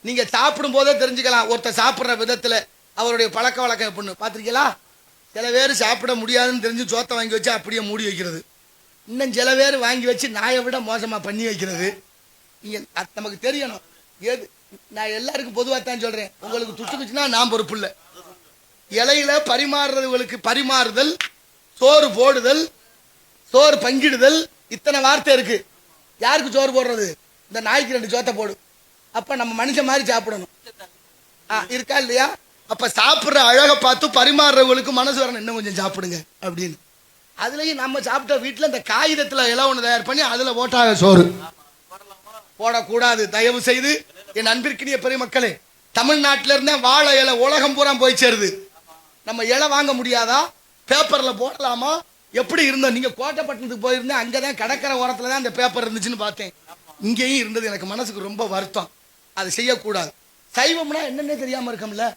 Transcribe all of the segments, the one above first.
நீங்க சாப்பிடும் போதே தெரிஞ்சுக்கலாம் ஒருத்தர் சாப்பிட்ற விதத்துல அவருடைய பழக்க வழக்கம் எப்படின்னு பாத்திருக்கீங்களா? சில பேர் சாப்பிட முடியாதுன்னு தெரிஞ்சு சோத்தை வாங்கி வச்சு அப்படியே மூடி வைக்கிறது. இன்னும் சில பேர் வாங்கி வச்சு நாயை விட மோசமா பண்ணி வைக்கிறது. நீங்க நமக்கு தெரியணும் ஏது. நான் எல்லாருக்கும் பொதுவாக தான் சொல்றேன். உங்களுக்கு துட்டுக்குச்சுன்னா நான் பொறுப்பு இல்லை. இலையில பரிமாறுறவங்களுக்கு பரிமாறுதல், சோறு போடுதல், சோறு பங்கிடுதல், இத்தனை வார்த்தை இருக்கு. யாருக்கு சோறு போடுறது? இந்த நாய்க்கு 2 சோத்தை போடு. அப்ப நம்ம மனுஷன் மாதிரி சாப்பிடணும் இருக்கா இல்லையா? அப்ப சாப்பிடுற அழகை பார்த்து பரிமாறுறவங்களுக்கு மனசு வரணும், இன்னும் கொஞ்சம் சாப்பிடுங்க அப்படின்னு. அதுலயும் நம்ம சாப்பிட்ட வீட்டுல இந்த காகிதத்துல இலை ஒண்ணு தயார் பண்ணி அதுல போட்டாங்க சோறு. போடக்கூடாது. தயவு செய்து என் அன்பிற்கினிய பெருமக்களே, தமிழ்நாட்டில இருந்தே வாழை இலை உலகம் பூரா போய் சேருது. நம்ம இலை வாங்க முடியாதா? பேப்பர்ல போடலாமா? எப்படி இருந்தோம்? நீங்க கோட்டைப்பட்டினத்துக்கு போயிருந்தேன், அங்கதான் கடற்கரை ஓரத்துல தான் அந்த பேப்பர் இருந்துச்சுன்னு பார்த்தேன். இங்கேயும் இருந்தது. எனக்கு மனசுக்கு ரொம்ப வருத்தம். அது செய்யக்கூடாது. சைவம்னா என்னன்னு தெரியாம இருக்கோம்ல.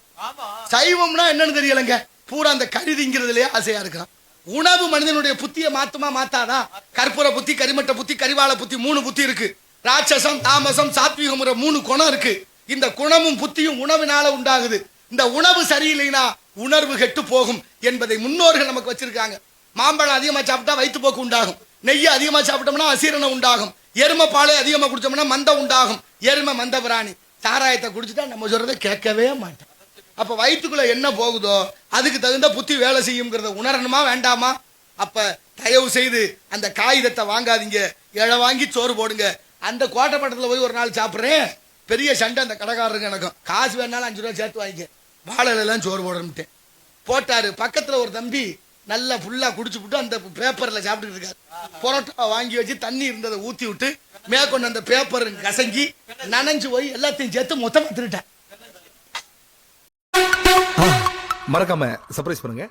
சைவம்னா என்னன்னு தெரியலங்க. பூரா அந்த கருதிங்கிறதுலயே ஆசையா இருக்கிறான். உணவு மனிதனுடைய புத்தியை மாத்துமா மாத்தாதா? கற்பூர புத்தி, கரிமட்ட புத்தி, கரிவாள புத்தி, 3 புத்தி இருக்கு. ராட்சசம், தாமசம், சாத்வீகம் 3 குணம் இருக்கு. இந்த குணமும் புத்தியும் உணவினால உண்டாகுது. இந்த உணவு சரியில்லைனா உணர்வு கெட்டு போகும் என்பதை முன்னோர்கள் நமக்கு வச்சிருக்காங்க. மாம்பழம் அதிகமா சாப்பிட்டா வயிற்றுப்போக்கு உண்டாகும். நெய்யை அதிகமா சாப்பிட்டோம்னா அசீரணம் உண்டாகும். எருமை பாலை அதிகமா குடிச்சோம்னா மந்தம் உண்டாகும். எருமை மந்த பிராணி. சாராயத்தை குடிச்சுட்டா நம்ம சொல்றதை கேட்கவே மாட்டோம். அப்ப வயிற்றுக்குள்ள என்ன போகுதோ அதுக்கு தகுந்த புத்தி வேலை செய்யுங்கிறத உணரணுமா வேண்டாமா? அப்ப தயவு செய்து அந்த காகிதத்தை வாங்காதீங்க. இலை வாங்கி சோறு போடுங்க. அந்த கோட்டைப்பட்டத்துல போய் ஒரு நாள் சாப்பிட்றேன், பெரிய சண்டை அந்த கடைக்காரருக்கு எனக்கும். காசு வேணாலும் 5 ரூபா சேர்த்து வாங்கிக்க, வாழை எல்லாம் சோறு போடுறேன்ட்டேன். போட்டாரு. பக்கத்துல ஒரு தம்பி நல்லா ஃபுல்லா குடிச்சு விட்டு அந்த பேப்பர்ல சாப்பிட்டு இருக்காரு. பரோட்டா வாங்கி வச்சு தண்ணி இருந்ததை ஊத்தி விட்டு மேற்கொண்டு அந்த பேப்பர் கசங்கி நனைஞ்சு போய் எல்லாத்தையும் சேர்த்து மொத்தமா திருட்டேன். மறக்காம சர்ப்ரைஸ் பண்ணுங்க.